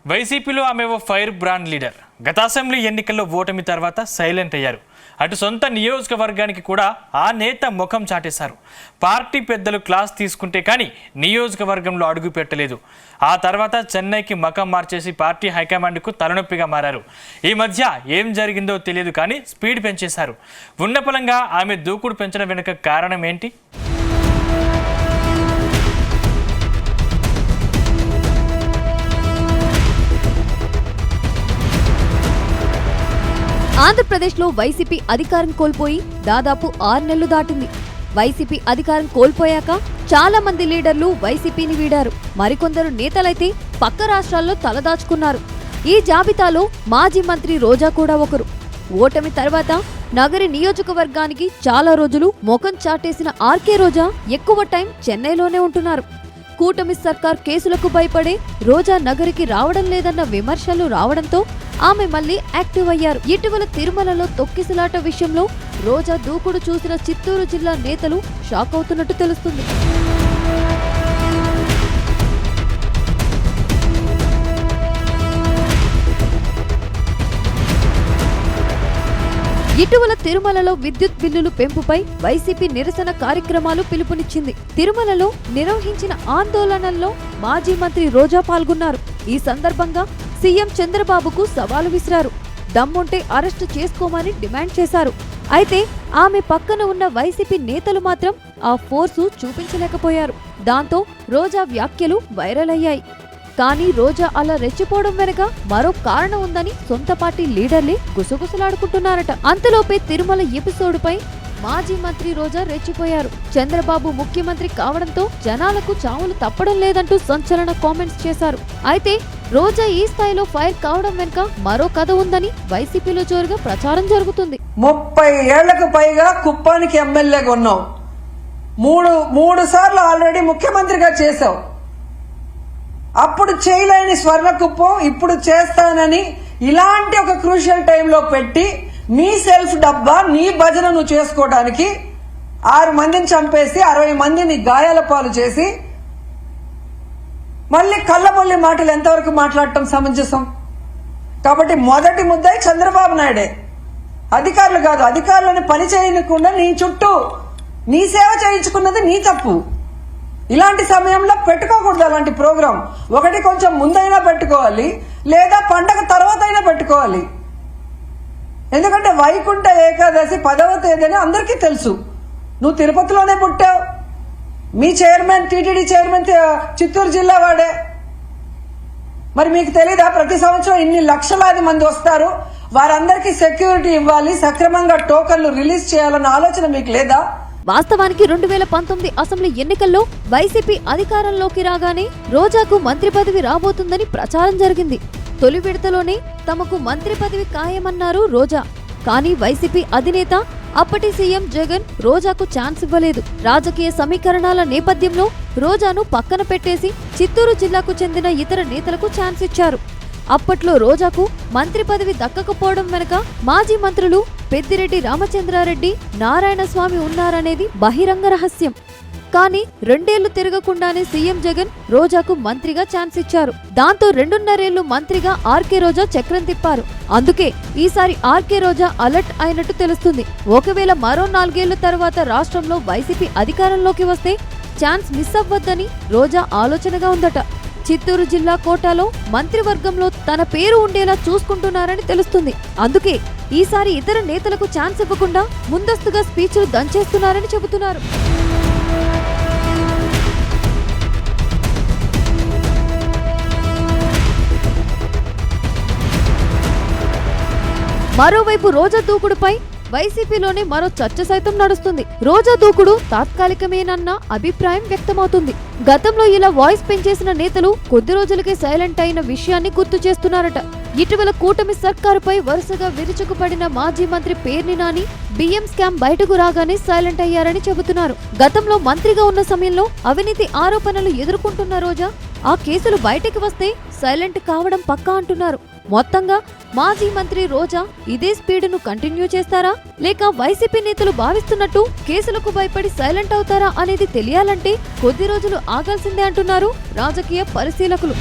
వైసీపీలో ఆమె ఓ fire brand leader. గత అసెంబ్లీ ఎన్నికల్లో ఓటమి తర్వాత సైలెంట్ అయ్యారు. అటు సొంత నియోజకవర్గానికి కూడా ఆ నేత ముఖం చాటేశారు. పార్టీ పెద్దలు క్లాస్ తీసుకుంటే కానీ నియోజకవర్గంలో అడుగు పెట్టలేదు. ఆ తర్వాత చెన్నైకి మకం మార్చేసి పార్టీ హైకమాండ్కు తలనొప్పిగా మారారు. ఈ మధ్య ఏం జరిగిందో తెలియదు కానీ స్పీడ్ పెంచేశారు. ఉన్నపలంగా ఆమె దూకుడు పెంచడం వెనుక కారణం ఏంటి? ఆంధ్రప్రదేశ్లో వైసీపీ అధికారం కోల్పోయి దాదాపు 6 నెలలు దాటింది. వైసీపీ అధికారం కోల్పోయాక చాలా మంది లీడర్లు వైసీపీని వీడారు. మరికొందరు నేతలైతే పక్క రాష్ట్రాల్లో తలదాచుకున్నారు. ఈ జాబితాలో మాజీ మంత్రి రోజా కూడా ఒకరు. ఓటమి తర్వాత నగరి నియోజకవర్గానికి చాలా రోజులు ముఖం చాటేసిన ఆర్కే రోజా ఎక్కువ టైం చెన్నైలోనే ఉంటున్నారు. కూటమి సర్కార్ కేసులకు భయపడే రోజా నగరికి రావడం లేదన్న విమర్శలు రావడంతో ఆమె మళ్లీ యాక్టివ్ అయ్యారు. ఇటీవల తిరుమలలో తొక్కిసలాట విషయంలో రోజా దూకుడు చూసిన చిత్తూరు జిల్లా నేతలు షాక్ అవుతున్నట్టు తెలుస్తుంది. ఇటీవల తిరుమలలో విద్యుత్ బిల్లులు పెంపుపై వైసీపీ నిరసన కార్యక్రమాలు పిలుపునిచ్చింది. తిరుమలలో నిర్వహించిన ఆందోళనల్లో మాజీ మంత్రి రోజా పాల్గొన్నారు. ఈ సందర్భంగా సీఎం చంద్రబాబుకు సవాలు విసిరారు. దమ్ముంటే అరెస్టు చేసుకోమని డిమాండ్ చేశారు. అయితే ఆమె పక్కన ఉన్న వైసీపీ నేతలు మాత్రం ఆ ఫోర్సు చూపించలేకపోయారు. దాంతో రోజా వ్యాఖ్యలు వైరల్ అయ్యాయి. కానీ రోజా అలా రెచ్చిపోవడం వెనుక మరో కారణం ఉందని సొంత పార్టీ లీడర్లే గుసగుసలాడుకుంటున్నారట. అంతలోపే తిరుమల ఎపిసోడ్పై మాజీ మంత్రి రోజా రెచ్చిపోయారు. చంద్రబాబు ముఖ్యమంత్రి కావడంతో జనాలకు చావులు తప్పడం లేదంటూ సంచలన కామెంట్స్ చేశారు. అయితే రోజా ఈ స్థాయిలో ఫైర్ కావడం వెనుక మరో కథ ఉందని వైసీపీలో జోరుగా ప్రచారం జరుగుతుంది. 30 ఏళ్లకు పైగా కుప్పానికి ఎమ్మెల్యేగా ఉన్నావు. మూడు సార్లు ఆల్రెడీ ముఖ్యమంత్రిగా చేశావు. అప్పుడు చేయలేని స్వర్ణ కుప్పం ఇప్పుడు చేస్తానని ఇలాంటి ఒక క్రూషియల్ టైంలో పెట్టి నీ సెల్ఫ్ డబ్బా నీ భజన నువ్వు చేసుకోవడానికి 6 మందిని చంపేసి 60 మందిని గాయాల పాలు చేసి మళ్ళీ కళ్ళబొల్లి మాటలు ఎంతవరకు మాట్లాడటం సమంజసం? కాబట్టి మొదటి ముద్దాయి చంద్రబాబు నాయుడే. అధికారులు కాదు. అధికారులను పని చేయకుండా నీ చుట్టూ నీ సేవ చేయించుకున్నది నీ తప్పు. ఇలాంటి సమయంలో పెట్టుకోకూడదు అలాంటి ప్రోగ్రాం. ఒకటి కొంచెం ముందైనా పెట్టుకోవాలి, లేదా పండగ తర్వాత అయినా పెట్టుకోవాలి. ఎందుకంటే వైకుంఠ ఏకాదశి 10వ తేదీని అందరికీ తెలుసు. నువ్వు తిరుపతిలోనే పుట్టావు. మీ చైర్మన్ టీటీడీ చైర్మన్ చిత్తూరు జిల్లా వాడే. మరి మీకు తెలీదా? ప్రతి సంవత్సరం ఇన్ని లక్షలాది మంది వస్తారు, వారందరికీ సెక్యూరిటీ ఇవ్వాలి, సక్రమంగా టోకన్లు రిలీజ్ చేయాలన్న ఆలోచన మీకు లేదా? వాస్తవానికి 2019 అసెంబ్లీ ఎన్నికల్లో వైసీపీ అధికారంలోకి రాగానే రోజాకు మంత్రి పదవి రాబోతుందని ప్రచారం జరిగింది. తొలి విడతలోనే తమకు మంత్రి పదవి ఖాయమన్నారు రోజా. కానీ వైసీపీ అధినేత అప్పటి సీఎం జగన్ రోజాకు ఛాన్స్ ఇవ్వలేదు. రాజకీయ సమీకరణాల నేపథ్యంలో రోజాను పక్కన పెట్టేసి చిత్తూరు జిల్లాకు చెందిన ఇతర నేతలకు ఛాన్స్ ఇచ్చారు. అప్పట్లో రోజాకు మంత్రి పదవి దక్కకపోవడం వెనుక మాజీ మంత్రులు పెద్దిరెడ్డి రామచంద్రారెడ్డి, నారాయణస్వామి ఉన్నారనేది బహిరంగ రహస్యం. కానీ 2 ఏళ్లు తిరగకుండానే సీఎం జగన్ రోజాకు మంత్రిగా ఛాన్స్ ఇచ్చారు. దాంతో 2.5 ఏళ్లు మంత్రిగా ఆర్కే రోజా చక్రం తిప్పారు. అందుకే ఈసారి ఆర్కే రోజా అలర్ట్ అయినట్టు తెలుస్తుంది. ఒకవేళ మరో 4 ఏళ్ల తర్వాత రాష్ట్రంలో వైసీపీ అధికారంలోకి వస్తే ఛాన్స్ మిస్ అవ్వద్దని రోజా ఆలోచనగా ఉందట. చిత్తూరు జిల్లా కోటాలో మంత్రివర్గంలో తన పేరు ఉండేలా చూసుకుంటున్నారని తెలుస్తుంది. అందుకే ఈసారి ఇతర నేతలకు ఛాన్స్ ఇవ్వకుండా ముందస్తుగా స్పీచ్లు దంచేస్తున్నారని చెబుతున్నారు. మరోవైపు రోజా దూకుడుపై వైసీపీలోనే మరో చర్చ సైతం నడుస్తుంది. రోజా దూకుడు తాత్కాలికమేనన్న అభిప్రాయం వ్యక్తమవుతుంది. గతంలో ఇలా వాయిస్ పెంచేసిన నేతలు కొద్ది రోజులకే సైలెంట్ అయిన విషయాన్ని గుర్తు చేస్తున్నారట. ఇటీవల కూటమి సర్కారుపై వరుసగా విరుచుకుపడిన మాజీ మంత్రి పేర్ని నాని బియ్యం స్కామ్ బయటకు రాగానే సైలెంట్ అయ్యారని చెబుతున్నారు. గతంలో మంత్రిగా ఉన్న సమయంలో అవినీతి ఆరోపణలు ఎదుర్కొంటున్న రోజా ఆ కేసులు బయటకు వస్తే సైలెంట్ కావడం పక్కా అంటున్నారు. మొత్తంగా మాజీ మంత్రి రోజా ఇదే స్పీడ్ను కంటిన్యూ చేస్తారా, లేక వైసీపీ నేతలు భావిస్తున్నట్టు కేసులకు భయపడి సైలెంట్ అవుతారా అనేది తెలియాలంటే కొద్ది రోజులు ఆగాల్సిందే అంటున్నారు రాజకీయ పరిశీలకులు.